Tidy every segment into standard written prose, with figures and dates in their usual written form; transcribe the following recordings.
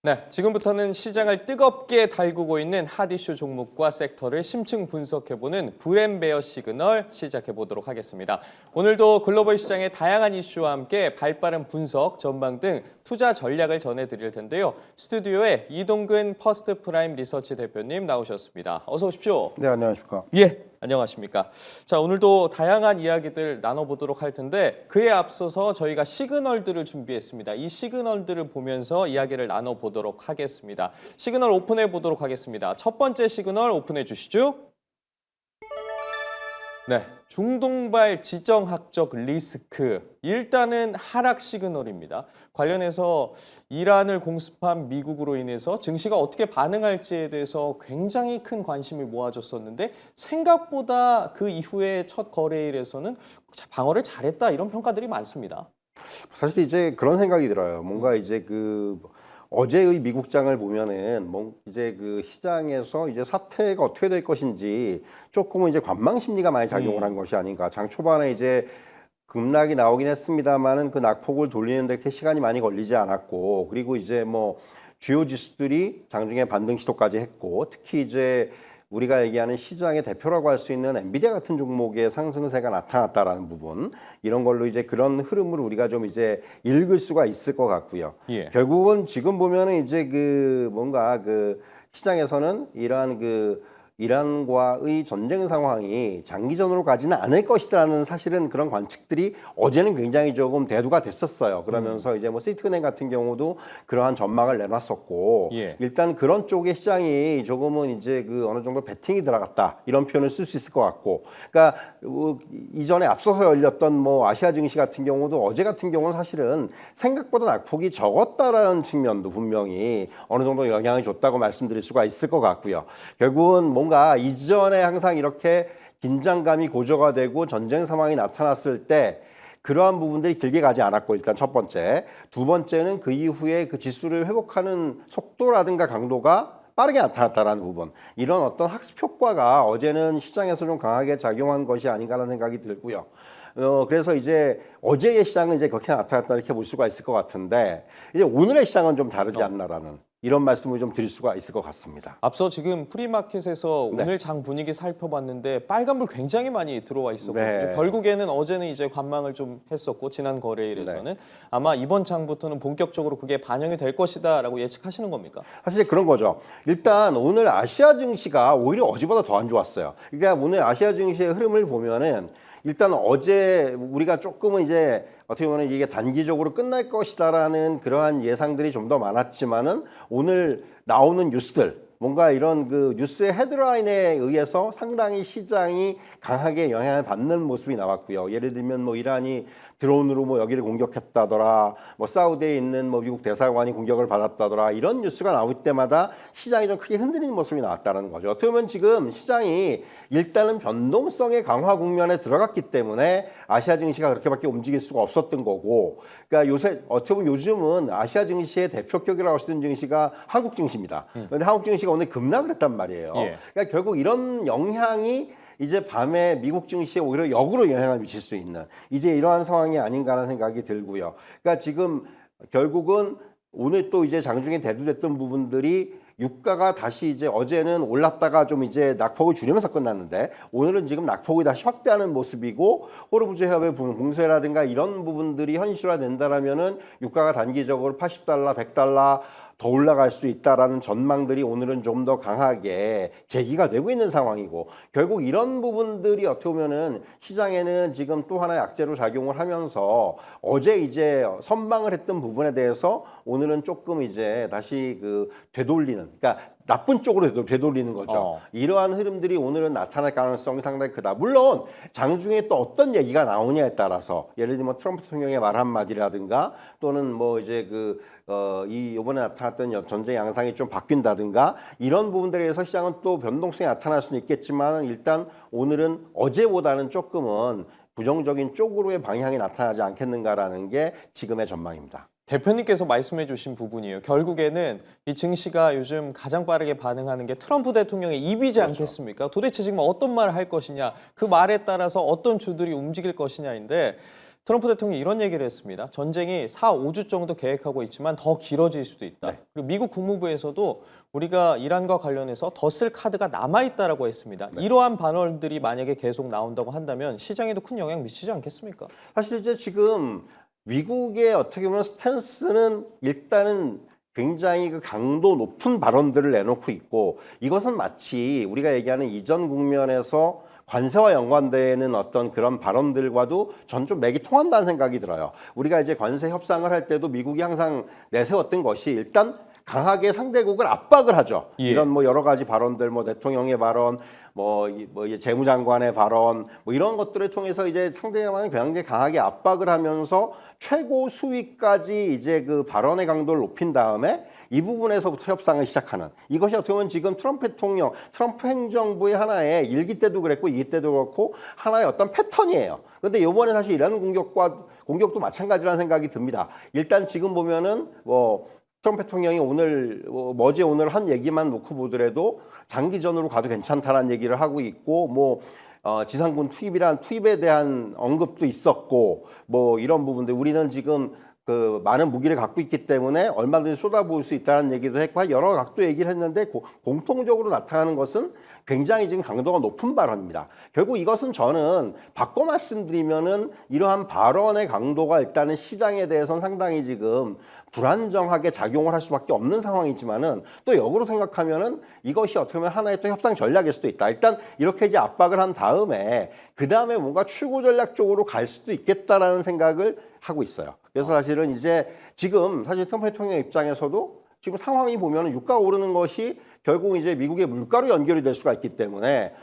네, 지금부터는 시장을 뜨겁게 달구고 있는 핫 이슈 종목과 섹터를 심층 분석해보는 브렘베어 시그널 시작해보도록 하겠습니다. 오늘도 글로벌 시장의 다양한 이슈와 함께 발빠른 분석, 전망 등 투자 전략을 전해드릴 텐데요. 스튜디오에 이동근 퍼스트 프라임 리서치 대표님 나오셨습니다. 어서 오십시오. 네, 안녕하십니까. 예, 안녕하십니까. 자, 오늘도 다양한 이야기들 나눠보도록 할 텐데 그에 앞서서 저희가 시그널들을 준비했습니다. 이 시그널들을 보면서 이야기를 나눠보도록 하겠습니다. 시그널 오픈해 보도록 하겠습니다. 첫 번째 시그널 오픈해 주시죠. 네, 중동발 지정학적 리스크. 일단은 하락 시그널입니다. 관련해서 이란을 공습한 미국으로 인해서 증시가 어떻게 반응할지에 대해서 굉장히 큰 관심이 모아졌었는데 생각보다 그 이후에 첫 거래일에서는 방어를 잘했다 이런 평가들이 많습니다. 사실 이제 그런 생각이 들어요. 뭔가 이제 어제의 미국장을 보면은 이제 시장에서 이제 사태가 어떻게 될 것인지 조금은 이제 관망 심리가 많이 작용을 한 것이 아닌가. 장 초반에 이제 급락이 나오긴 했습니다만은 그 낙폭을 돌리는데 이렇게 시간이 많이 걸리지 않았고, 그리고 이제 주요 지수들이 장중에 반등 시도까지 했고, 특히 이제 우리가 얘기하는 시장의 대표라고 할 수 있는 엔비디아 같은 종목의 상승세가 나타났다라는 부분, 이런 걸로 이제 그런 흐름을 우리가 좀 이제 읽을 수가 있을 것 같고요. 예. 결국은 지금 보면은 이제 시장에서는 이러한 이란과의 전쟁 상황이 장기전으로 가지는 않을 것이라는 사실은 그런 관측들이 어제는 굉장히 조금 대두가 됐었어요. 그러면서 이제 시티은행 같은 경우도 그러한 전망을 내놨었고, 예. 일단 그런 쪽의 시장이 조금은 이제 어느 정도 베팅이 들어갔다 이런 표현을 쓸 수 있을 것 같고, 그러니까 이전에 앞서서 열렸던 아시아 증시 같은 경우도 어제 같은 경우는 사실은 생각보다 낙폭이 적었다라는 측면도 분명히 어느 정도 영향을 줬다고 말씀드릴 수가 있을 것 같고요. 결국은 뭔가 이전에 항상 이렇게 긴장감이 고조가 되고 전쟁 상황이 나타났을 때 그러한 부분들이 길게 가지 않았고, 일단 첫 번째. 두 번째는 그 이후에 그 지수를 회복하는 속도라든가 강도가 빠르게 나타났다는 부분, 이런 어떤 학습 효과가 어제는 시장에서 좀 강하게 작용한 것이 아닌가라는 생각이 들고요. 그래서 이제 어제의 시장은 이제 그렇게 나타났다 이렇게 볼 수가 있을 것 같은데, 이제 오늘의 시장은 좀 다르지 않나라는 이런 말씀을 좀 드릴 수가 있을 것 같습니다. 앞서 지금 프리마켓에서 네. 오늘 장 분위기 살펴봤는데 빨간불 굉장히 많이 들어와 있었거든요. 네. 결국에는 어제는 이제 관망을 좀 했었고 지난 거래일에서는 아마 이번 장부터는 본격적으로 그게 반영이 될 것이다라고 예측하시는 겁니까? 사실 그런 거죠. 일단 오늘 아시아 증시가 오히려 어제보다 더 안 좋았어요. 그러니까 오늘 아시아 증시의 흐름을 보면은 일단 어제 우리가 조금은 이제 어떻게 보면 이게 단기적으로 끝날 것이다라는 그러한 예상들이 좀 더 많았지만은 오늘 나오는 뉴스들, 뭔가 이런 뉴스의 헤드라인에 의해서 상당히 시장이 강하게 영향을 받는 모습이 나왔고요. 예를 들면 이란이 드론으로 여기를 공격했다더라, 사우디에 있는 미국 대사관이 공격을 받았다더라, 이런 뉴스가 나올 때마다 시장이 좀 크게 흔들리는 모습이 나왔다는 거죠. 어떻게 보면 지금 시장이 일단은 변동성의 강화 국면에 들어갔기 때문에 아시아 증시가 그렇게밖에 움직일 수가 없었던 거고, 그러니까 요새 어떻게 보면 요즘은 아시아 증시의 대표격이라고 할 수 있는 증시가 한국 증시입니다. 그런데 한국 증시가 오늘 급락을 했단 말이에요. 예. 그러니까 결국 이런 영향이 이제 밤에 미국 증시에 오히려 역으로 영향을 미칠 수 있는 이제 이러한 상황이 아닌가 하는 생각이 들고요. 그러니까 지금 결국은 오늘 또 이제 장중에 대두됐던 부분들이 유가가 다시 이제 어제는 올랐다가 좀 이제 낙폭을 줄이면서 끝났는데 오늘은 지금 낙폭이 다시 확대하는 모습이고, 호르무즈 해협의 봉쇄라든가 이런 부분들이 현실화된다라면은 유가가 단기적으로 80달러, 100달러 더 올라갈 수 있다라는 전망들이 오늘은 좀 더 강하게 제기가 되고 있는 상황이고, 결국 이런 부분들이 어떻게 보면은 시장에는 지금 또 하나의 악재로 작용을 하면서 어제 이제 선방을 했던 부분에 대해서 오늘은 조금 이제 다시 되돌리는, 그러니까 나쁜 쪽으로 되돌리는 거죠. 이러한 흐름들이 오늘은 나타날 가능성이 상당히 크다. 물론 장중에 또 어떤 얘기가 나오냐에 따라서, 예를 들면 트럼프 대통령의 말 한마디라든가 또는 이제 이번에 나타났던 전제 양상이 좀 바뀐다든가 이런 부분들에 대해서 시장은 또 변동성이 나타날 수는 있겠지만, 일단 오늘은 어제보다는 조금은 부정적인 쪽으로의 방향이 나타나지 않겠는가라는 게 지금의 전망입니다. 대표님께서 말씀해 주신 부분이에요. 결국에는 이 증시가 요즘 가장 빠르게 반응하는 게 트럼프 대통령의 입이지 그렇죠. 않겠습니까? 도대체 지금 어떤 말을 할 것이냐, 그 말에 따라서 어떤 주들이 움직일 것이냐인데, 트럼프 대통령이 이런 얘기를 했습니다. 전쟁이 4, 5주 정도 계획하고 있지만 더 길어질 수도 있다. 네. 그리고 미국 국무부에서도 우리가 이란과 관련해서 더 쓸 카드가 남아있다라고 했습니다. 네. 이러한 발언들이 만약에 계속 나온다고 한다면 시장에도 큰 영향 미치지 않겠습니까? 사실 이제 지금 미국의 어떻게 보면 스탠스는 일단은 굉장히 그 강도 높은 발언들을 내놓고 있고, 이것은 마치 우리가 얘기하는 이전 국면에서 관세와 연관되는 어떤 그런 발언들과도 전 좀 맥이 통한다는 생각이 들어요. 우리가 이제 관세 협상을 할 때도 미국이 항상 내세웠던 것이 일단 강하게 상대국을 압박을 하죠. 예. 이런 뭐 여러 가지 발언들, 뭐 대통령의 발언, 재무장관의 발언, 뭐 이런 것들을 통해서 이제 상대방을 굉장히 강하게 압박을 하면서 최고 수위까지 이제 그 발언의 강도를 높인 다음에 이 부분에서부터 협상을 시작하는, 이것이 어떻게 보면 지금 트럼프 대통령, 트럼프 행정부의 하나의 일기 때도 그랬고 이기 때도 그렇고 하나의 어떤 패턴이에요. 그런데 이번에 사실 이란 공격도 마찬가지라는 생각이 듭니다. 일단 지금 보면은 트럼프 대통령이 오늘 오늘 한 얘기만 놓고 보더라도 장기전으로 가도 괜찮다라는 얘기를 하고 있고, 지상군 투입에 대한 언급도 있었고, 이런 부분들 우리는 지금 그 많은 무기를 갖고 있기 때문에 얼마든지 쏟아부을 수 있다는 얘기도 했고, 여러 각도 얘기를 했는데 공통적으로 나타나는 것은 굉장히 지금 강도가 높은 발언입니다. 결국 이것은 저는 바꿔 말씀드리면은 이러한 발언의 강도가 일단은 시장에 대해서는 상당히 지금 불안정하게 작용을 할 수밖에 없는 상황이지만은, 또 역으로 생각하면은 이것이 어떻게 보면 하나의 또 협상 전략일 수도 있다. 일단 이렇게 이제 압박을 한 다음에 그 다음에 뭔가 추구 전략 쪽으로 갈 수도 있겠다라는 생각을 하고 있어요. 그래서 사실은 이제 지금 사실 트럼프 대통령 입장에서도 지금 상황이 보면은 유가가 오르는 것이 결국 이제 미국의 물가로 연결이 될 수가 있기 때문에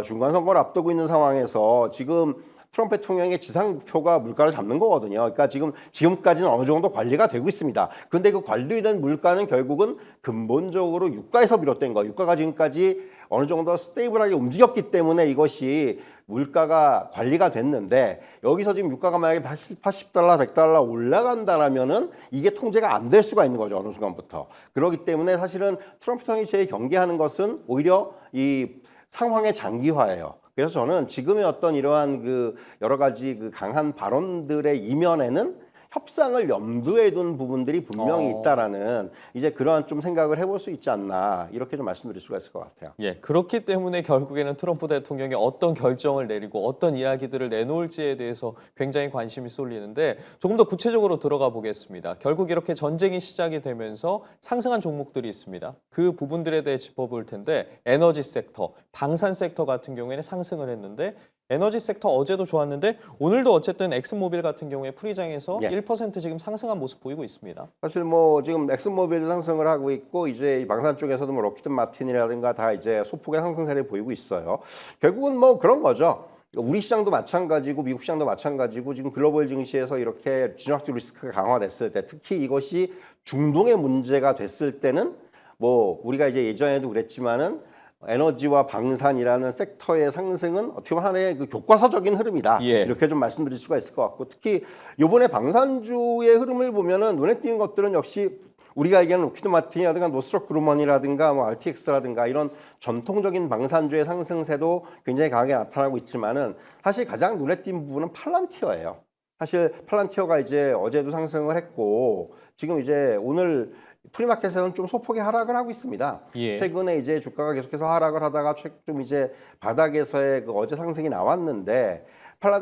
중간 선거를 앞두고 있는 상황에서 지금 트럼프 대통령의 지상 목표가 물가를 잡는 거거든요. 그러니까 지금까지는 어느 정도 관리가 되고 있습니다. 근데 그 관리된 물가는 결국은 근본적으로 유가에서 비롯된 거. 유가가 지금까지 어느 정도 스테이블하게 움직였기 때문에 이것이 물가가 관리가 됐는데, 여기서 지금 유가가 만약에 80달러, 100달러 올라간다라면은 이게 통제가 안 될 수가 있는 거죠. 어느 순간부터. 그렇기 때문에 사실은 트럼프 대통령이 제일 경계하는 것은 오히려 이 상황의 장기화예요. 그래서 저는 지금의 어떤 이러한 그 여러 가지 그 강한 발언들의 이면에는 협상을 염두에 둔 부분들이 분명히 있다라는 이제 그러한 좀 생각을 해볼 수 있지 않나, 이렇게 좀 말씀드릴 수가 있을 것 같아요. 예, 그렇기 때문에 결국에는 트럼프 대통령이 어떤 결정을 내리고 어떤 이야기들을 내놓을지에 대해서 굉장히 관심이 쏠리는데, 조금 더 구체적으로 들어가 보겠습니다. 결국 이렇게 전쟁이 시작이 되면서 상승한 종목들이 있습니다. 그 부분들에 대해 짚어볼 텐데, 에너지 섹터, 방산 섹터 같은 경우에는 상승을 했는데, 에너지 섹터 어제도 좋았는데 오늘도 어쨌든 엑슨모빌 같은 경우에 프리장에서 예. 1% 지금 상승한 모습 보이고 있습니다. 사실 지금 엑슨모빌 상승을 하고 있고, 이제 이 방산 쪽에서도 록히드 마틴이라든가 다 이제 소폭의 상승세를 보이고 있어요. 결국은 그런 거죠. 우리 시장도 마찬가지고 미국 시장도 마찬가지고, 지금 글로벌 증시에서 이렇게 진화적 리스크가 강화됐을 때, 특히 이것이 중동의 문제가 됐을 때는 우리가 이제 예전에도 그랬지만은 에너지와 방산이라는 섹터의 상승은 어떻게 보면 하나의 그 교과서적인 흐름이다. 예. 이렇게 좀 말씀드릴 수가 있을 것 같고, 특히 이번에 방산주의 흐름을 보면은 눈에 띄는 것들은 역시 우리가 얘기하는 록히드 마틴이라든가 노스트록 그루먼이라든가 RTX라든가 이런 전통적인 방산주의 상승세도 굉장히 강하게 나타나고 있지만은, 사실 가장 눈에 띈 부분은 팔란티어예요. 사실 팔란티어가 이제 어제도 상승을 했고, 지금 이제 오늘 프리마켓에서는 좀 소폭의 하락을 하고 있습니다. 예. 최근에 이제 주가가 계속해서 하락을 하다가 좀 이제 바닥에서의 그 어제 상승이 나왔는데,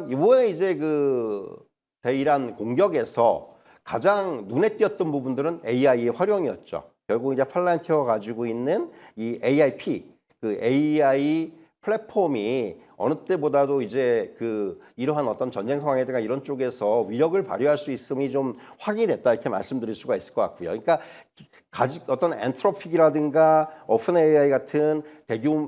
이번에 이제 그 대이란 공격에서 가장 눈에 띄었던 부분들은 AI의 활용이었죠. 결국 이제 팔란티어가 가지고 있는 이 AIP, 그 AI 플랫폼이 어느 때보다도 이제 이러한 어떤 전쟁 상황이라든가 이런 쪽에서 위력을 발휘할 수 있음이 좀 확인이 됐다, 이렇게 말씀드릴 수가 있을 것 같고요. 그러니까 어떤 엔트로픽이라든가 오픈 AI 같은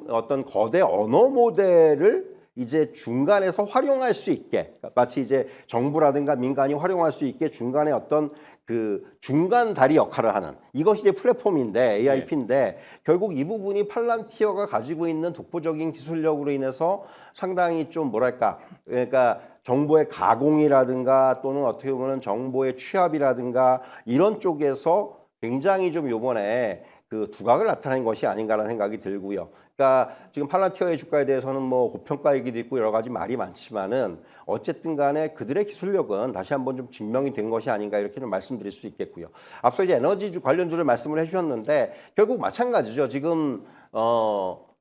어떤 거대 언어 모델을 이제 중간에서 활용할 수 있게, 마치 이제 정부라든가 민간이 활용할 수 있게 중간에 어떤 그 중간 다리 역할을 하는, 이것이 이제 플랫폼인데 AIP인데, 결국 이 부분이 팔란티어가 가지고 있는 독보적인 기술력으로 인해서 상당히 좀 그러니까 정보의 가공이라든가 또는 어떻게 보면 정보의 취합이라든가 이런 쪽에서 굉장히 좀 요번에 그 두각을 나타낸 것이 아닌가라는 생각이 들고요. 그러니까 지금 팔란티어의 주가에 대해서는 뭐 고평가 얘기도 있고 여러 가지 말이 많지만은 어쨌든 간에 그들의 기술력은 다시 한번 좀 증명이 된 것이 아닌가 이렇게 좀 말씀드릴 수 있겠고요. 앞서 이제 에너지 관련주를 말씀을 해주셨는데 결국 마찬가지죠. 지금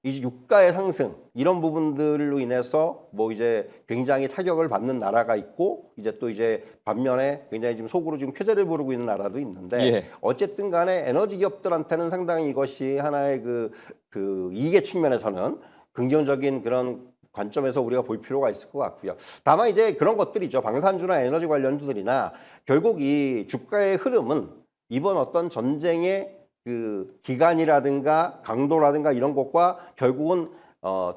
이 유가의 상승 이런 부분들로 인해서 뭐 이제 굉장히 타격을 받는 나라가 있고 이제 또 이제 반면에 굉장히 지금 속으로 지금 쾌재를 부르고 있는 나라도 있는데 예. 어쨌든 간에 에너지 기업들한테는 상당히 이것이 하나의 그 이익의 측면에서는 긍정적인 그런 관점에서 우리가 볼 필요가 있을 것 같고요. 다만 이제 그런 것들이죠. 방산주나 에너지 관련주들이나 결국 이 주가의 흐름은 이번 어떤 전쟁의 그 기간이라든가 강도라든가 이런 것과 결국은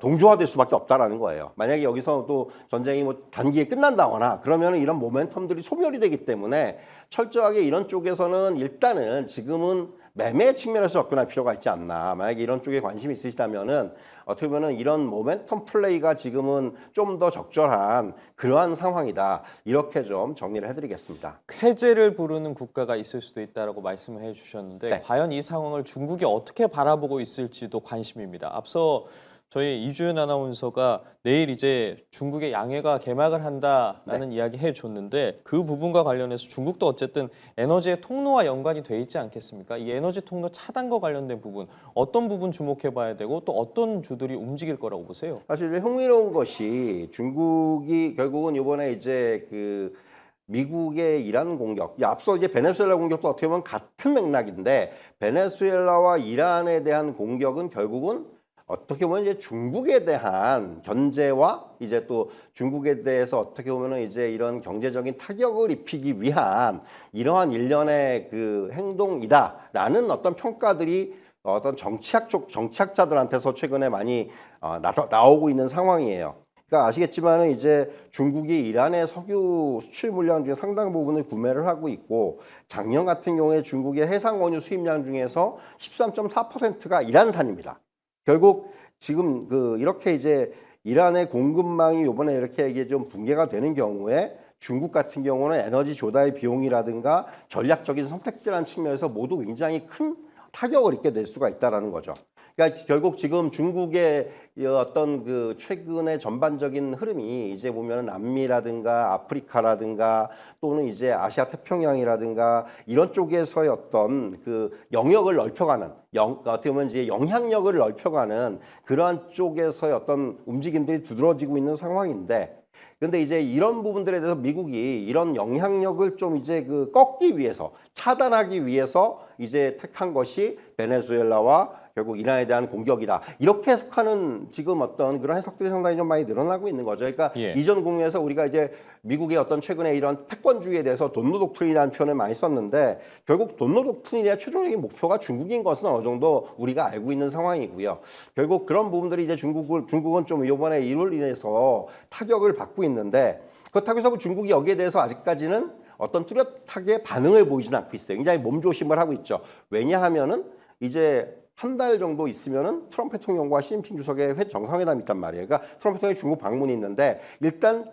동조화될 수밖에 없다라는 거예요. 만약에 여기서 또 전쟁이 뭐 단기에 끝난다거나 그러면 이런 모멘텀들이 소멸이 되기 때문에 철저하게 이런 쪽에서는 일단은 지금은 매매 측면에서 접근할 필요가 있지 않나. 만약에 이런 쪽에 관심이 있으시다면은 어떻게 보면 이런 모멘텀 플레이가 지금은 좀 더 적절한 그러한 상황이다. 이렇게 좀 정리를 해드리겠습니다. 쾌재를 부르는 국가가 있을 수도 있다라고 말씀을 해주셨는데 네. 과연 이 상황을 중국이 어떻게 바라보고 있을지도 관심입니다. 앞서 저희 이주연 아나운서가 내일 이제 중국의 양회가 개막을 한다라는 이야기 해줬는데 그 부분과 관련해서 중국도 어쨌든 에너지의 통로와 연관이 돼 있지 않겠습니까? 이 에너지 통로 차단과 관련된 부분 어떤 부분 주목해봐야 되고 또 어떤 주들이 움직일 거라고 보세요? 사실 흥미로운 것이 중국이 결국은 이번에 이제 그 미국의 이란 공격, 앞서 이제 베네수엘라 공격도 어떻게 보면 같은 맥락인데 베네수엘라와 이란에 대한 공격은 결국은 어떻게 보면 이제 중국에 대한 견제와 이제 또 중국에 대해서 어떻게 보면은 이제 이런 경제적인 타격을 입히기 위한 이러한 일련의 그 행동이다라는 어떤 평가들이 어떤 정치학자들한테서 최근에 많이 나오고 있는 상황이에요. 그러니까 아시겠지만은 이제 중국이 이란의 석유 수출 물량 중에 상당 부분을 구매를 하고 있고 작년 같은 경우에 중국의 해상 원유 수입량 중에서 13.4%가 이란산입니다. 결국 지금 이렇게 이제 이란의 공급망이 이번에 이렇게 이게 좀 붕괴가 되는 경우에 중국 같은 경우는 에너지 조달의 비용이라든가 전략적인 선택지라는 측면에서 모두 굉장히 큰 타격을 입게 될 수가 있다라는 거죠. 그러니까 결국 지금 중국의 어떤 그 최근의 전반적인 흐름이 이제 보면 남미라든가 아프리카라든가 또는 이제 아시아 태평양이라든가 이런 쪽에서의 어떤 그 영역을 넓혀가는 어떻게 보면 이제 영향력을 넓혀가는 그러한 쪽에서의 어떤 움직임들이 두드러지고 있는 상황인데 근데 이제 이런 부분들에 대해서 미국이 이런 영향력을 좀 이제 꺾기 위해서 차단하기 위해서 이제 택한 것이 베네수엘라와 결국 이란에 대한 공격이다. 이렇게 해석하는 지금 어떤 그런 해석들이 상당히 좀 많이 늘어나고 있는 거죠. 그러니까 이전 국면에서 우리가 이제 미국의 어떤 최근에 이런 패권주의에 대해서 돈노 독트린이라는 표현을 많이 썼는데 결국 돈노 독트린의 최종적인 목표가 중국인 것은 어느 정도 우리가 알고 있는 상황이고요. 결국 그런 부분들이 이제 중국은 좀 이번에 이로 인해서 타격을 받고 있는데 그렇다고 해서 중국이 여기에 대해서 아직까지는 어떤 뚜렷하게 반응을 보이지는 않고 있어요. 굉장히 몸조심을 하고 있죠. 왜냐하면은 이제 한 달 정도 있으면은 트럼프 대통령과 시진핑 주석의 정상회담이 있단 말이에요. 그러니까 트럼프 대통령이 중국 방문이 있는데 일단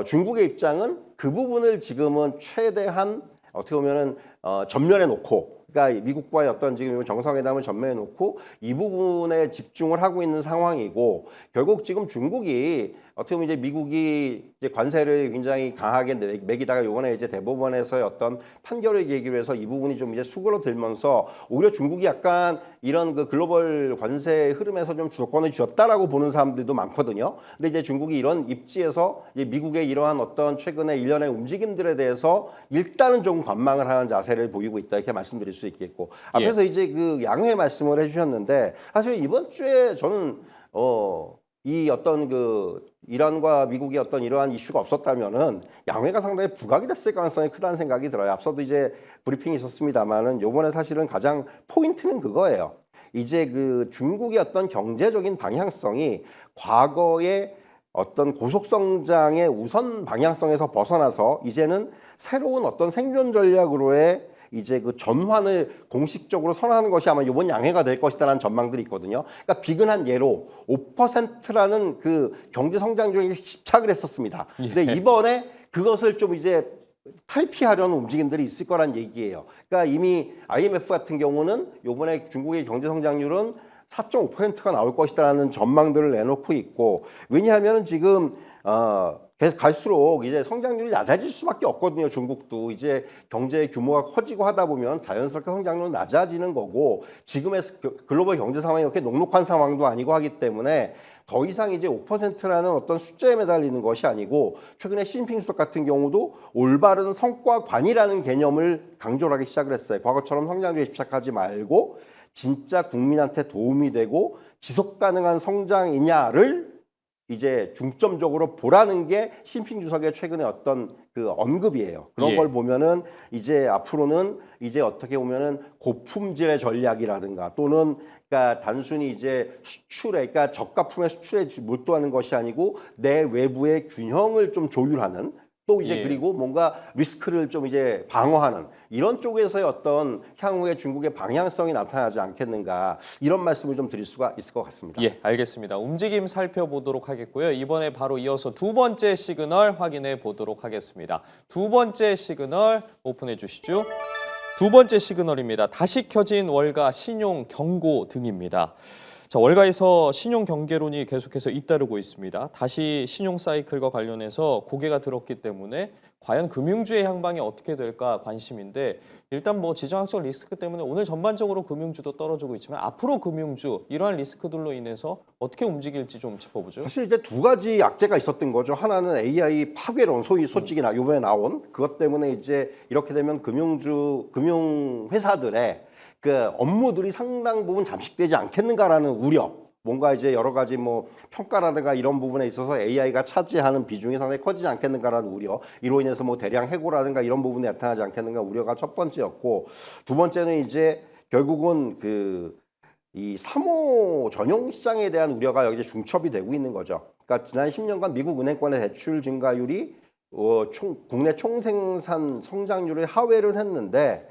중국의 입장은 그 부분을 지금은 최대한 어떻게 보면은 전면에 놓고 그러니까 미국과의 어떤 지금 정상회담을 전면에 놓고 이 부분에 집중을 하고 있는 상황이고 결국 지금 중국이 어떻게 보면 이제 미국이 이제 관세를 굉장히 강하게 매기다가 이번에 이제 대법원에서의 어떤 판결을 계기로 해서 이 부분이 좀 이제 수그러들면서 오히려 중국이 약간 이런 그 글로벌 관세 흐름에서 좀 주도권을 쥐었다라고 보는 사람들도 많거든요. 근데 이제 중국이 이런 입지에서 이제 미국의 이러한 어떤 최근의 일련의 움직임들에 대해서 일단은 좀 관망을 하는 자세를 보이고 있다 이렇게 말씀드릴 수 있겠고 앞에서 이제 그 양회 말씀을 해주셨는데 사실 이번 주에 저는 이 어떤 그 이란과 미국의 어떤 이러한 이슈가 없었다면은 양회가 상당히 부각이 됐을 가능성이 크다는 생각이 들어요. 앞서도 이제 브리핑이 있었습니다만은 요번에 사실은 가장 포인트는 그거예요. 이제 그 중국의 어떤 경제적인 방향성이 과거의 어떤 고속성장의 우선 방향성에서 벗어나서 이제는 새로운 어떤 생존 전략으로의 이제 그 전환을 공식적으로 선언하는 것이 아마 이번 양회가 될 것이다라는 전망들이 있거든요. 그러니까 비근한 예로 5%라는 그 경제 성장률에 집착을 했었습니다. 근데 이번에 그것을 좀 이제 탈피하려는 움직임들이 있을 거란 얘기예요. 그러니까 이미 IMF 같은 경우는 이번에 중국의 경제 성장률은 4.5%가 나올 것이다라는 전망들을 내놓고 있고, 왜냐하면 지금 계속 갈수록 이제 성장률이 낮아질 수밖에 없거든요. 중국도 이제 경제 규모가 커지고 하다 보면 자연스럽게 성장률은 낮아지는 거고, 지금의 글로벌 경제 상황이 이렇게 녹록한 상황도 아니고 하기 때문에 더 이상 이제 5%라는 어떤 숫자에 매달리는 것이 아니고, 최근에 시진핑 주석 같은 경우도 올바른 성과관이라는 개념을 강조를 하기 시작을 했어요. 과거처럼 성장률에 집착하지 말고 진짜 국민한테 도움이 되고 지속 가능한 성장이냐를 이제 중점적으로 보라는 게 시진핑 주석의 최근에 어떤 그 언급이에요. 그런 예. 걸 보면은 이제 앞으로는 이제 어떻게 보면은 고품질의 전략이라든가, 또는 그러니까 단순히 이제 수출에, 그러니까 저가품의 수출에 몰두하는 것이 아니고 내 외부의 균형을 좀 조율하는, 또 이제 예. 그리고 뭔가 리스크를 좀 이제 방어하는 이런 쪽에서의 어떤 향후의 중국의 방향성이 나타나지 않겠는가, 이런 말씀을 좀 드릴 수가 있을 것 같습니다. 예, 알겠습니다. 움직임 살펴보도록 하겠고요. 이번에 바로 이어서 두 번째 시그널 확인해 보도록 하겠습니다. 두 번째 시그널 오픈해 주시죠. 두 번째 시그널입니다. 다시 켜진 월가 신용 경고 등입니다. 자, 월가에서 신용 경계론이 계속해서 잇따르고 있습니다. 다시 신용 사이클과 관련해서 고개가 들었기 때문에 과연 금융주의 향방이 어떻게 될까 관심인데, 일단 뭐 지정학적 리스크 때문에 오늘 전반적으로 금융주도 떨어지고 있지만 앞으로 금융주 이러한 리스크들로 인해서 어떻게 움직일지 좀 짚어보죠. 사실 이제 두 가지 약재가 있었던 거죠. 하나는 AI 파괴론, 소위 솔직히 이번에 나온 그것 때문에 이제 이렇게 되면 금융회사들의 그 업무들이 상당 부분 잠식되지 않겠는가라는 우려. 뭔가 이제 여러 가지 뭐 평가라든가 이런 부분에 있어서 AI가 차지하는 비중이 상당히 커지지 않겠는가라는 우려. 이로 인해서 뭐 대량 해고라든가 이런 부분에 나타나지 않겠는가 우려가 첫 번째였고, 두 번째는 이제 결국은 이 사모 전용 시장에 대한 우려가 여기 중첩이 되고 있는 거죠. 그러니까 지난 10년간 미국 은행권의 대출 증가율이 국내 총생산 성장률을 하회를 했는데,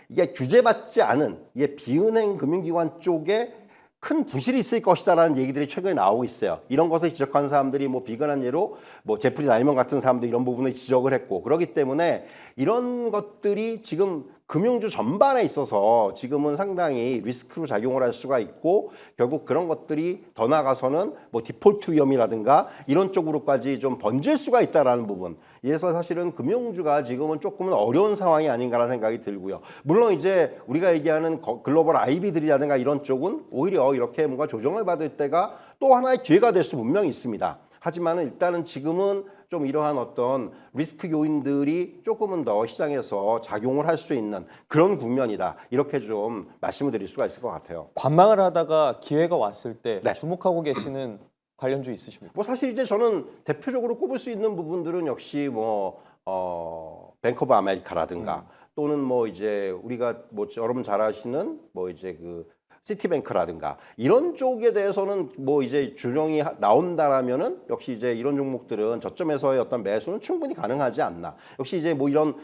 이게 규제받지 않은 이게 비은행 금융기관 쪽에 큰 부실이 있을 것이다라는 얘기들이 최근에 나오고 있어요. 이런 것을 지적한 사람들이 뭐 비근한 예로 뭐 제프리 라이먼 같은 사람도 이런 부분을 지적을 했고, 그렇기 때문에 이런 것들이 지금 금융주 전반에 있어서 지금은 상당히 리스크로 작용을 할 수가 있고, 결국 그런 것들이 더 나아가서는 뭐 디폴트 위험이라든가 이런 쪽으로까지 좀 번질 수가 있다라는 부분. 그래서 사실은 금융주가 지금은 조금은 어려운 상황이 아닌가라는 생각이 들고요. 물론 이제 우리가 얘기하는 글로벌 IB들이라든가 이런 쪽은 오히려 이렇게 뭔가 조정을 받을 때가 또 하나의 기회가 될 수 분명히 있습니다. 하지만은 일단은 지금은 좀 이러한 어떤 리스크 요인들이 조금은 더 시장에서 작용을 할 수 있는 그런 국면이다. 이렇게 좀 말씀을 드릴 수가 있을 것 같아요. 관망을 하다가 기회가 왔을 때 네. 주목하고 계시는 관련주 있으십니까? 뭐 사실 이제 저는 대표적으로 꼽을 수 있는 부분들은 역시 뱅크 오브 아메리카라든가, 또는 뭐 이제 우리가 뭐 여러분 잘 아시는 뭐 이제 시티뱅크라든가 이런 쪽에 대해서는 뭐 이제 준용이 나온다라면은 역시 이제 이런 종목들은 저점에서의 어떤 매수는 충분히 가능하지 않나. 역시 이제 뭐 이런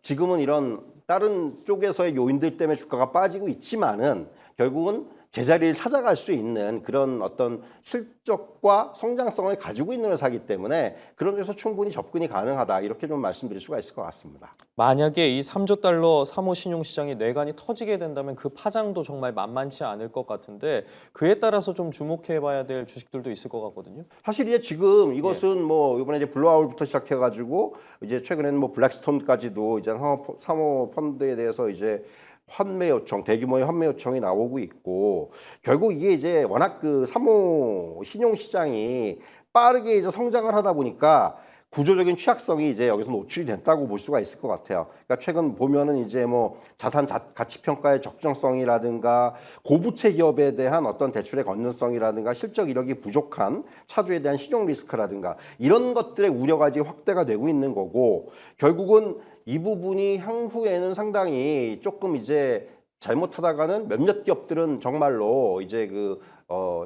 지금은 이런 다른 쪽에서의 요인들 때문에 주가가 빠지고 있지만은 결국은 제자리를 찾아갈 수 있는 그런 어떤 실적과 성장성을 가지고 있는 회사이기 때문에 그런 데서 충분히 접근이 가능하다, 이렇게 좀 말씀드릴 수가 있을 것 같습니다. 만약에 이 3조 달러 사모 신용 시장이 뇌관이 터지게 된다면 그 파장도 정말 만만치 않을 것 같은데, 그에 따라서 좀 주목해 봐야 될 주식들도 있을 것 같거든요. 사실 이제 지금 이것은 뭐 이번에 이제 블루아울부터 시작해가지고 이제 최근에는 뭐 블랙스톤까지도 이제 사모 펀드에 대해서 이제 환매 요청, 대규모의 환매 요청이 나오고 있고, 결국 이게 이제 워낙 사모 신용 시장이 빠르게 이제 성장을 하다 보니까 구조적인 취약성이 이제 여기서 노출이 됐다고 볼 수가 있을 것 같아요. 그러니까 최근 보면은 이제 뭐 자산 가치 평가의 적정성이라든가, 고부채 기업에 대한 어떤 대출의 건전성이라든가, 실적 이력이 부족한 차주에 대한 신용 리스크라든가, 이런 것들의 우려가 지금 확대가 되고 있는 거고, 결국은 이 부분이 향후에는 상당히 조금 이제 잘못하다가는 몇몇 기업들은 정말로 이제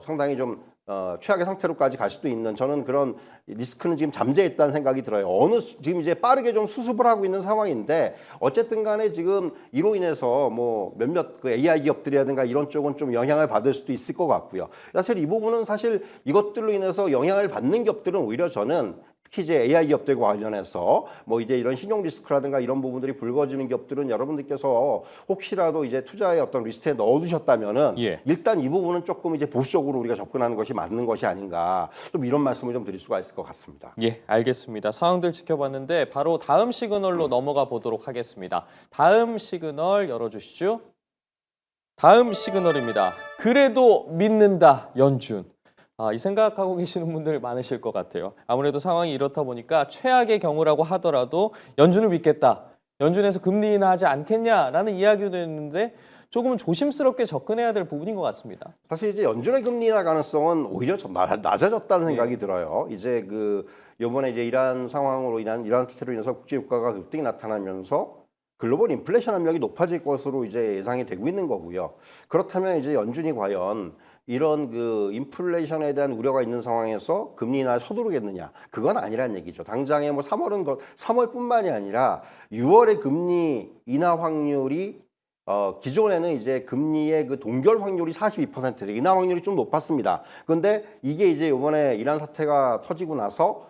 상당히 좀 최악의 상태로까지 갈 수도 있는, 저는 그런 리스크는 지금 잠재했다는 생각이 들어요. 지금 이제 빠르게 좀 수습을 하고 있는 상황인데, 어쨌든 간에 지금 이로 인해서 뭐 몇몇 AI 기업들이라든가 이런 쪽은 좀 영향을 받을 수도 있을 것 같고요. 사실 이 부분은 사실 이것들로 인해서 영향을 받는 기업들은 오히려 저는 특히 이제 AI 기업들과 관련해서 뭐 이제 이런 신용 리스크라든가 이런 부분들이 불거지는 기업들은 여러분들께서 혹시라도 이제 투자의 어떤 리스트에 넣어두셨다면은 예. 일단 이 부분은 조금 이제 보수적으로 우리가 접근하는 것이 맞는 것이 아닌가 좀 이런 말씀을 좀 드릴 수가 있을 것 같습니다. 예, 알겠습니다. 상황들 지켜봤는데 바로 다음 시그널로 넘어가 보도록 하겠습니다. 다음 시그널 열어주시죠. 다음 시그널입니다. 그래도 믿는다, 연준. 이 생각하고 계시는 분들 많으실 것 같아요. 아무래도 상황이 이렇다 보니까 최악의 경우라고 하더라도 연준을 믿겠다. 연준에서 금리 인하하지 않겠냐라는 이야기도 했는데 조금 조심스럽게 접근해야 될 부분인 것 같습니다. 사실 이제 연준의 금리 인하 가능성은 오히려 좀 낮아졌다는 생각이 들어요. 이제 이번에 이제 이러한 상황으로 인한 이러한 사태로 인해서 국제 유가가 급등이 나타나면서 글로벌 인플레이션 압력이 높아질 것으로 이제 예상이 되고 있는 거고요. 그렇다면 이제 연준이 과연 이런 인플레이션에 대한 우려가 있는 상황에서 금리 인하에 서두르겠느냐? 그건 아니란 얘기죠. 당장에 뭐 3월뿐만이 아니라 6월의 금리 인하 확률이 기존에는 이제 금리의 동결 확률이 42%, 인하 확률이 좀 높았습니다. 그런데 이게 이제 이번에 이란 사태가 터지고 나서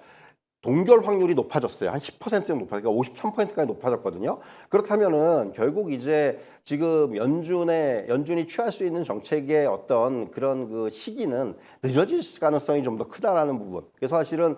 동결 확률이 높아졌어요. 한 10% 정도 높아요. 그러니까 53%까지 높아졌거든요. 그렇다면은 결국 이제 지금 연준이 취할 수 있는 정책의 어떤 그런 시기는 늦어질 가능성이 좀 더 크다라는 부분. 그래서 사실은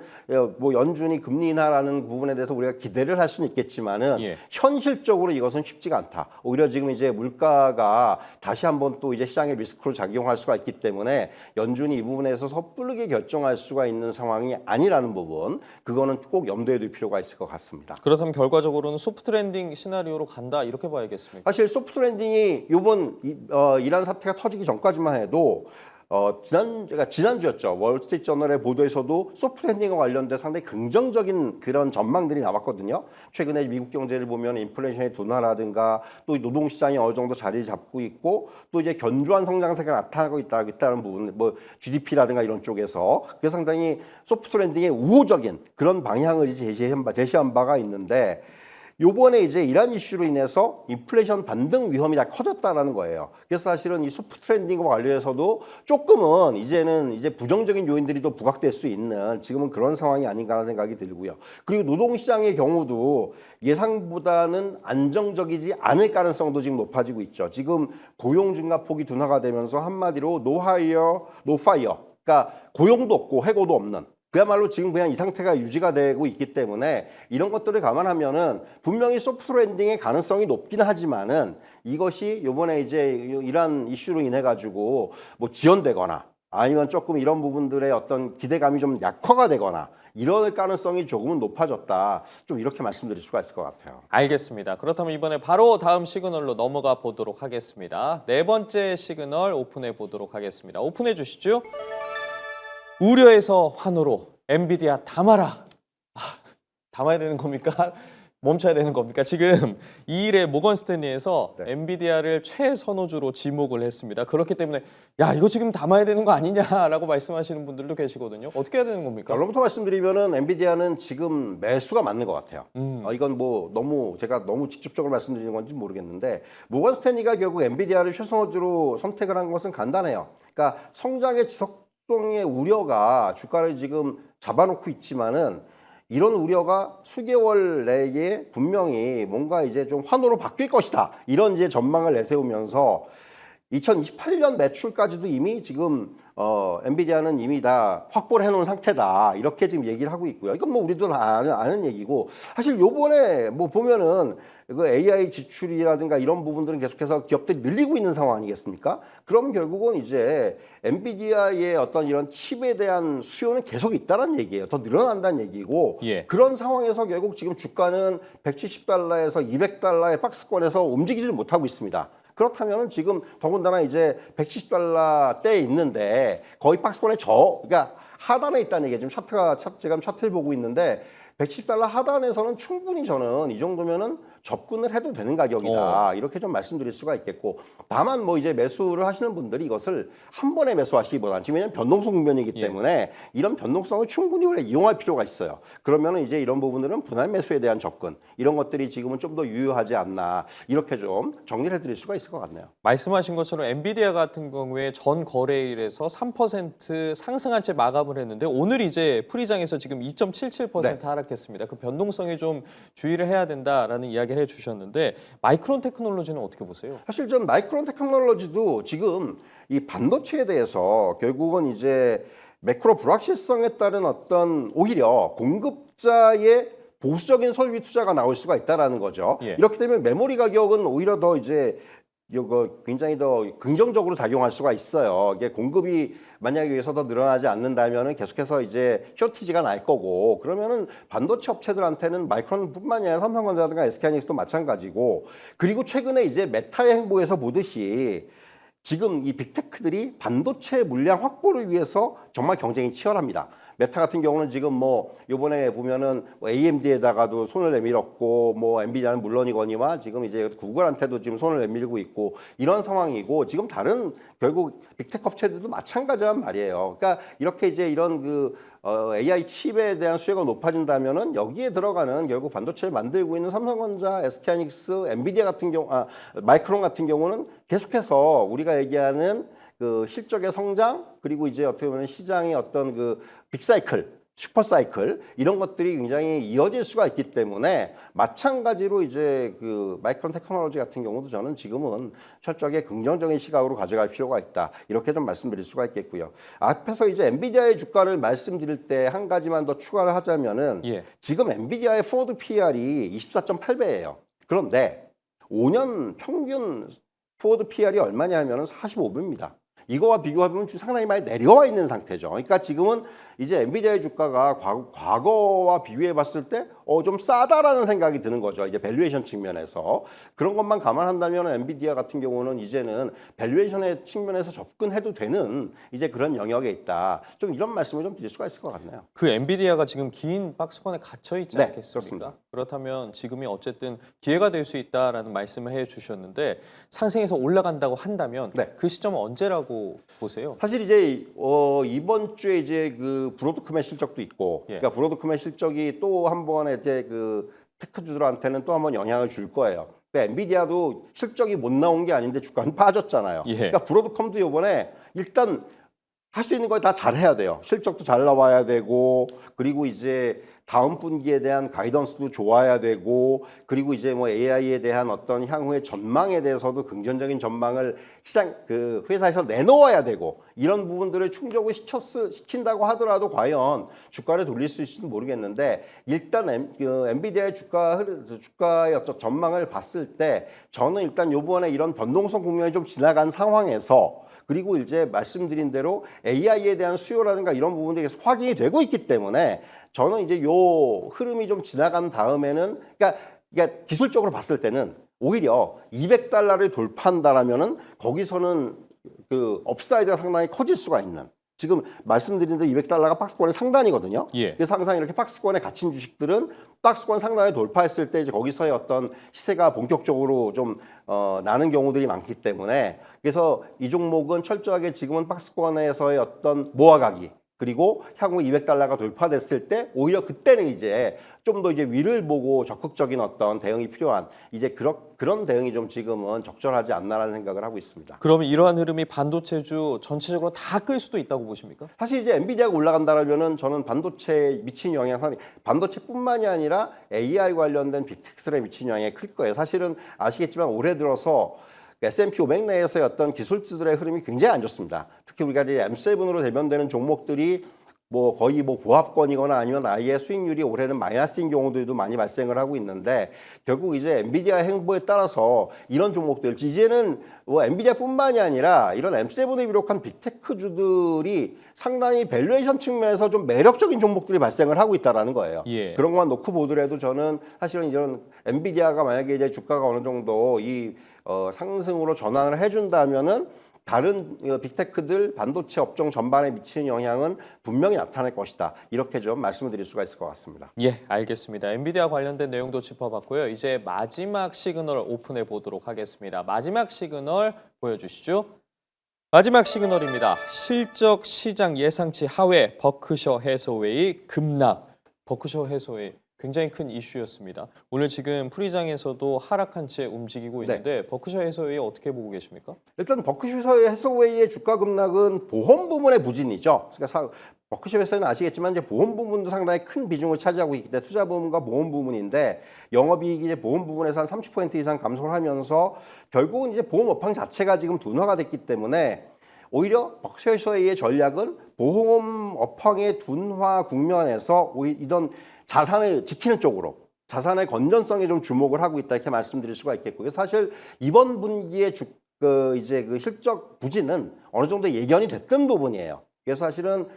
뭐 연준이 금리 인하라는 부분에 대해서 우리가 기대를 할 수는 있겠지만은 예. 현실적으로 이것은 쉽지가 않다. 오히려 지금 이제 물가가 다시 한번 또 이제 시장의 리스크로 작용할 수가 있기 때문에 연준이 이 부분에서 섣부르게 결정할 수가 있는 상황이 아니라는 부분. 그거는 꼭 염두에 둘 필요가 있을 것 같습니다. 그렇다면 결과적으로는 소프트 랜딩 시나리오로 간다 이렇게 봐야겠습니까? 사실 소프트 랜딩이 이번 이란 사태가 터지기 전까지만 해도 지난주였죠. 월스트리트저널의 보도에서도 소프트 랜딩과 관련된 상당히 긍정적인 그런 전망들이 나왔거든요. 최근에 미국 경제를 보면 인플레이션의 둔화라든가 또 노동시장이 어느 정도 자리 잡고 있고 또 이제 견조한 성장세가 나타나고 있다는 부분, 뭐 GDP라든가 이런 쪽에서 그게 상당히 소프트 랜딩의 우호적인 그런 방향을 이제 제시한 바가 있는데 요번에 이제 이란 이슈로 인해서 인플레이션 반등 위험이 다 커졌다라는 거예요. 그래서 사실은 이 소프트 랜딩과 관련해서도 조금은 이제는 이제 부정적인 요인들이 또 부각될 수 있는 지금은 그런 상황이 아닌가 하는 생각이 들고요. 그리고 노동시장의 경우도 예상보다는 안정적이지 않을 가능성도 지금 높아지고 있죠. 지금 고용 증가 폭이 둔화가 되면서 한마디로 no hire, no fire. 그러니까 고용도 없고 해고도 없는. 그야말로 지금 그냥 이 상태가 유지가 되고 있기 때문에 이런 것들을 감안하면은 분명히 소프트 랜딩의 가능성이 높긴 하지만은 이것이 요번에 이제 이란 이슈로 인해 가지고 뭐 지연되거나 아니면 조금 이런 부분들의 어떤 기대감이 좀 약화가 되거나 이럴 가능성이 조금은 높아졌다. 좀 이렇게 말씀드릴 수가 있을 것 같아요. 알겠습니다. 그렇다면 이번에 바로 다음 시그널로 넘어가 보도록 하겠습니다. 네 번째 시그널 오픈해 보도록 하겠습니다. 오픈해 주시죠. 우려에서 환호로 엔비디아 담아라. 담아야 되는 겁니까? 멈춰야 되는 겁니까? 지금 2일에 모건 스탠리에서 네. 엔비디아를 최선호주로 지목을 했습니다. 그렇기 때문에 야 이거 지금 담아야 되는 거 아니냐라고 말씀하시는 분들도 계시거든요. 어떻게 해야 되는 겁니까? 결론부터 말씀드리면은 엔비디아는 지금 매수가 맞는 것 같아요. 이건 뭐 제가 너무 직접적으로 말씀드리는 건지 모르겠는데 모건 스탠리가 결국 엔비디아를 최선호주로 선택을 한 것은 간단해요. 그러니까 성장의 지속성의 우려가 주가를 지금 잡아놓고 있지만은 이런 우려가 수개월 내에 분명히 뭔가 이제 좀 환호로 바뀔 것이다. 이런 이제 전망을 내세우면서 2028년 매출까지도 이미 지금 엔비디아는 이미 다 확보를 해놓은 상태다. 이렇게 지금 얘기를 하고 있고요. 이건 뭐 우리도 다 아는 얘기고 사실 요번에 뭐 보면은 그 AI 지출이라든가 이런 부분들은 계속해서 기업들이 늘리고 있는 상황 아니겠습니까? 그럼 결국은 이제 엔비디아의 어떤 이런 칩에 대한 수요는 계속 있다는 얘기예요. 더 늘어난다는 얘기고 예. 그런 상황에서 결국 지금 주가는 170달러에서 200달러의 박스권에서 움직이지를 못하고 있습니다. 그렇다면 지금 더군다나 이제 170달러대에 있는데 거의 박스권에 그러니까 하단에 있다는 얘기예요. 지금 제가 차트를 보고 있는데 110달러 하단에서는 충분히 저는 이 정도면은 접근을 해도 되는 가격이다. 이렇게 좀 말씀드릴 수가 있겠고, 다만 뭐 이제 매수를 하시는 분들이 이것을 한 번에 매수하시기보다는 지금 왜냐하면 변동성 국면이기 때문에 이런 변동성을 충분히 우리가 이용할 필요가 있어요. 그러면은 이제 이런 부분들은 분할 매수에 대한 접근 이런 것들이 지금은 좀 더 유효하지 않나 이렇게 좀 정리를 해드릴 수가 있을 것 같네요. 말씀하신 것처럼 엔비디아 같은 경우에 전 거래일에서 3% 상승한 채 마감을 했는데 오늘 이제 프리장에서 지금 2.77% 네. 하락했습니다. 그 변동성에 좀 주의를 해야 된다라는 이야기를 해주셨는데 마이크론 테크놀로지는 어떻게 보세요? 사실 좀 마이크론 테크놀로지도 지금 이 반도체에 대해서 결국은 이제 매크로 불확실성에 따른 어떤 오히려 공급자의 보수적인 설비 투자가 나올 수가 있다라는 거죠. 예. 이렇게 되면 메모리 가격은 오히려 더 이제 이거 굉장히 더 긍정적으로 작용할 수가 있어요. 이게 공급이 만약에 여기서 더 늘어나지 않는다면은 계속해서 이제 쇼티지가 날 거고 그러면은 반도체 업체들한테는 마이크론뿐만이 아니라 삼성전자든가 SK하이닉스도 마찬가지고 그리고 최근에 이제 메타의 행보에서 보듯이 지금 이 빅테크들이 반도체 물량 확보를 위해서 정말 경쟁이 치열합니다. 메타 같은 경우는 지금 뭐 요번에 보면은 뭐 AMD에다가도 손을 내밀었고 뭐 엔비디아는 물론이거니와 지금 이제 구글한테도 지금 손을 내밀고 있고 이런 상황이고 지금 다른 결국 빅테크 업체들도 마찬가지란 말이에요. 그러니까 이렇게 이제 이런 AI 칩에 대한 수요가 높아진다면은 여기에 들어가는 결국 반도체를 만들고 있는 삼성전자, SK하이닉스, 엔비디아 같은 경우, 마이크론 같은 경우는 계속해서 우리가 얘기하는 그 실적의 성장 그리고 이제 어떻게 보면 시장의 어떤 그 빅사이클, 슈퍼사이클 이런 것들이 굉장히 이어질 수가 있기 때문에 마찬가지로 이제 그 마이크론 테크놀로지 같은 경우도 저는 지금은 철저하게 긍정적인 시각으로 가져갈 필요가 있다 이렇게 좀 말씀드릴 수가 있겠고요. 앞에서 이제 엔비디아의 주가를 말씀드릴 때 한 가지만 더 추가를 하자면은 지금 엔비디아의 포워드 PR이 24.8배예요. 그런데 5년 평균 포워드 PR이 얼마냐 하면은 45배입니다. 이거와 비교하면 상당히 많이 내려와 있는 상태죠. 그러니까 지금은 이제 엔비디아의 주가가 과거와 비교해 봤을 때 좀 싸다라는 생각이 드는 거죠. 이제 밸류에이션 측면에서. 그런 것만 감안한다면 엔비디아 같은 경우는 이제는 밸류에이션의 측면에서 접근해도 되는 이제 그런 영역에 있다. 좀 이런 말씀을 좀 드릴 수가 있을 것 같네요. 그 엔비디아가 지금 긴 박스권에 갇혀 있지 네, 않겠습니까? 그렇습니다. 그렇다면 지금이 어쨌든 기회가 될 수 있다라는 말씀을 해주셨는데 상승해서 올라간다고 한다면 네. 그 시점은 언제라고 보세요? 사실 이제 이번 주에 이제 그 브로드컴의 실적도 있고, 그러니까 브로드컴의 실적이 또 한 번에 이제 그 테크주들한테는 또 한 번 영향을 줄 거예요. 근데 엔비디아도 실적이 못 나온 게 아닌데 주가는 빠졌잖아요. 그러니까 브로드컴도 이번에 일단 할 수 있는 걸 다 잘해야 돼요. 실적도 잘 나와야 되고, 그리고 이제 다음 분기에 대한 가이던스도 좋아야 되고, 그리고 이제 뭐 AI에 대한 어떤 향후의 전망에 대해서도 긍정적인 전망을 그 회사에서 내놓아야 되고, 이런 부분들을 충족을 시킨다고 하더라도 과연 주가를 돌릴 수 있을지 모르겠는데, 일단 엔비디아의 주가의 어떤 전망을 봤을 때, 저는 일단 요번에 이런 변동성 국면이 좀 지나간 상황에서 그리고 이제 말씀드린 대로 AI에 대한 수요라든가 이런 부분들이 계속 확인이 되고 있기 때문에 저는 이제 요 흐름이 좀 지나간 다음에는 그러니까 기술적으로 봤을 때는 오히려 $200를 돌파한다라면은 거기서는 그 업사이드가 상당히 커질 수가 있는 지금 말씀드린 대로 $200가 박스권의 상단이거든요. 그래서 항상 이렇게 박스권에 갇힌 주식들은 박스권 상단을 돌파했을 때 이제 거기서의 어떤 시세가 본격적으로 좀 나는 경우들이 많기 때문에 그래서 이 종목은 철저하게 지금은 박스권에서의 어떤 모아가기 그리고 향후 $200가 돌파됐을 때 오히려 그때는 이제 좀 더 이제 위를 보고 적극적인 어떤 대응이 필요한 이제 그런 대응이 좀 지금은 적절하지 않나라는 생각을 하고 있습니다. 그러면 이러한 흐름이 반도체주 전체적으로 다 끌 수도 있다고 보십니까? 사실 이제 엔비디아가 올라간다라면은 저는 반도체에 미친 영향 반도체뿐만이 아니라 AI 관련된 빅테크들에 미친 영향이 클 거예요. 사실은 아시겠지만 올해 들어서 S&P 500 내에서의 어떤 기술주들의 흐름이 굉장히 안 좋습니다. 특히 우리가 이제 M7으로 대변되는 종목들이 뭐 거의 뭐 보합권이거나 아니면 아예 수익률이 올해는 마이너스인 경우들도 많이 발생을 하고 있는데 결국 이제 엔비디아 행보에 따라서 이런 종목들 이제는 뭐 엔비디아뿐만이 아니라 이런 M7을 비롯한 빅테크주들이 상당히 밸류에이션 측면에서 좀 매력적인 종목들이 발생을 하고 있다라는 거예요. 그런 것만 놓고 보더라도 저는 사실은 이런 엔비디아가 만약에 이제 주가가 어느 정도 이 상승으로 전환을 해준다면은 다른 빅테크들 반도체 업종 전반에 미치는 영향은 분명히 나타날 것이다. 이렇게 좀 말씀을 드릴 수가 있을 것 같습니다. 예, 알겠습니다. 엔비디아 관련된 내용도 짚어봤고요. 이제 마지막 시그널 오픈해 보도록 하겠습니다. 마지막 시그널 보여주시죠. 마지막 시그널입니다. 실적 시장 예상치 하회 버크셔 해서웨이 급락. 버크셔 해서웨이 굉장히 큰 이슈였습니다. 오늘 지금 프리장에서도 하락한 채 움직이고 있는데 버크셔 해서웨이 어떻게 보고 계십니까? 일단 버크셔 해서웨이의 주가 급락은 보험 부문의 부진이죠. 그러니까 버크셔 해서웨이는 아시겠지만 이제 보험 부문도 상당히 큰 비중을 차지하고 있기 때문에 투자 부문과 보험 부문인데 영업이익이 이제 보험 부문에서 한 30% 이상 감소를 하면서 결국은 이제 보험 업황 자체가 지금 둔화가 됐기 때문에 오히려 버크셔 해서웨이의 전략은 보험 업황의 둔화 국면에서 이런 자산을 지키는 쪽으로 자산의 건전성에 좀 주목을 하고 있다 이렇게 말씀드릴 수가 있겠고요. 사실 이번 분기의 이제 그 실적 부진은 어느 정도 예견이 됐던 부분이에요. 그래서 사실은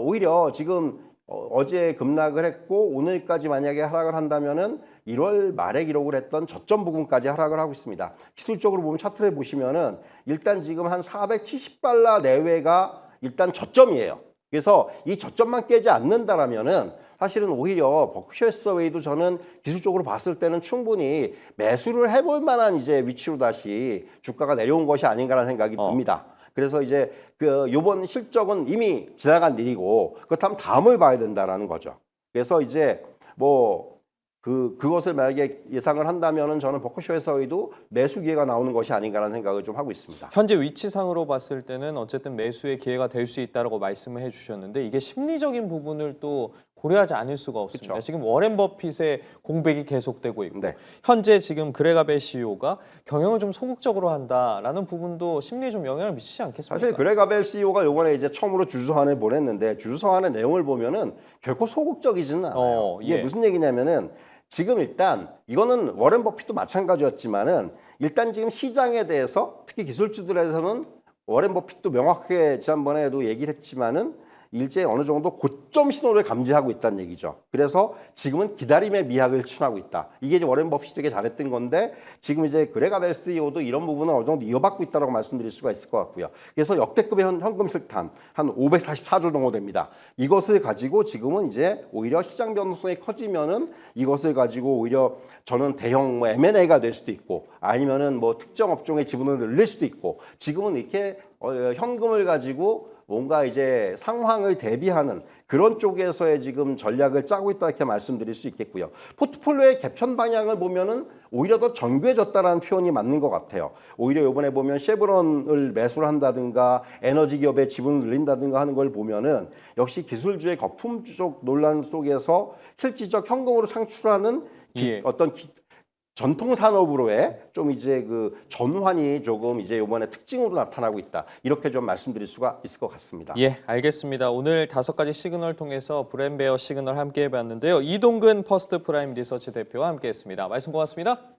오히려 지금 어제 급락을 했고 오늘까지 만약에 하락을 한다면은 1월 말에 기록을 했던 저점 부근까지 하락을 하고 있습니다. 기술적으로 보면 차트를 보시면은 일단 지금 한 470달러 내외가 일단 저점이에요. 그래서 이 저점만 깨지 않는다라면은 사실은 오히려 버크셔 해서웨이도 저는 기술적으로 봤을 때는 충분히 매수를 해볼 만한 이제 위치로 다시 주가가 내려온 것이 아닌가라는 생각이 듭니다. 그래서 이제 요번 실적은 이미 지나간 일이고 그렇다면 다음을 봐야 된다라는 거죠. 그래서 이제 그것을 만약에 예상을 한다면은 저는 버크셔 해서웨이도 매수 기회가 나오는 것이 아닌가라는 생각을 좀 하고 있습니다. 현재 위치상으로 봤을 때는 어쨌든 매수의 기회가 될 수 있다고 말씀을 해주셨는데 이게 심리적인 부분을 또 고려하지 않을 수가 없습니다. 그쵸. 지금 워렌 버핏의 공백이 계속되고 있고 네. 현재 지금 그레가벨 CEO가 경영을 좀 소극적으로 한다라는 부분도 심리에 좀 영향을 미치지 않겠습니까? 사실 그레가벨 CEO가 이번에 이제 처음으로 주주서한을 보냈는데 주주서한의 내용을 보면은 결코 소극적이지는 않아요. 이게 예. 무슨 얘기냐면은 지금 일단 이거는 워렌 버핏도 마찬가지였지만은 일단 지금 시장에 대해서 특히 기술주들에서는 워렌 버핏도 명확하게 지난번에도 얘기를 했지만은 일제 어느 정도 고점 신호를 감지하고 있다는 얘기죠. 그래서 지금은 기다림의 미학을 취하고 있다. 이게 이제 워렌 버핏이 되게 잘했던 건데 지금 이제 그레가벨 CEO도 이런 부분은 어느 정도 이어받고 있다고 말씀드릴 수가 있을 것 같고요. 그래서 역대급의 현금 실탄 한 544조 정도 됩니다. 이것을 가지고 지금은 이제 오히려 시장 변동성이 커지면은 이것을 가지고 오히려 저는 대형 M&A가 될 수도 있고 아니면은 특정 업종의 지분을 늘릴 수도 있고 지금은 이렇게 현금을 가지고 뭔가 이제 상황을 대비하는 그런 쪽에서의 지금 전략을 짜고 있다 이렇게 말씀드릴 수 있겠고요. 포트폴리오의 개편 방향을 보면은 오히려 더 정교해졌다라는 표현이 맞는 것 같아요. 오히려 이번에 보면 셰브론을 매수를 한다든가 에너지 기업의 지분을 늘린다든가 하는 걸 보면은 역시 기술주의 거품주적 논란 속에서 실질적 현금으로 창출하는 전통 산업으로의 좀 이제 전환이 조금 이제 이번에 특징으로 나타나고 있다. 이렇게 좀 말씀드릴 수가 있을 것 같습니다. 예, 알겠습니다. 오늘 5가지 시그널 통해서 브렘베어 시그널 함께 해봤는데요. 이동근 퍼스트 프라임 리서치 대표와 함께했습니다. 말씀 고맙습니다.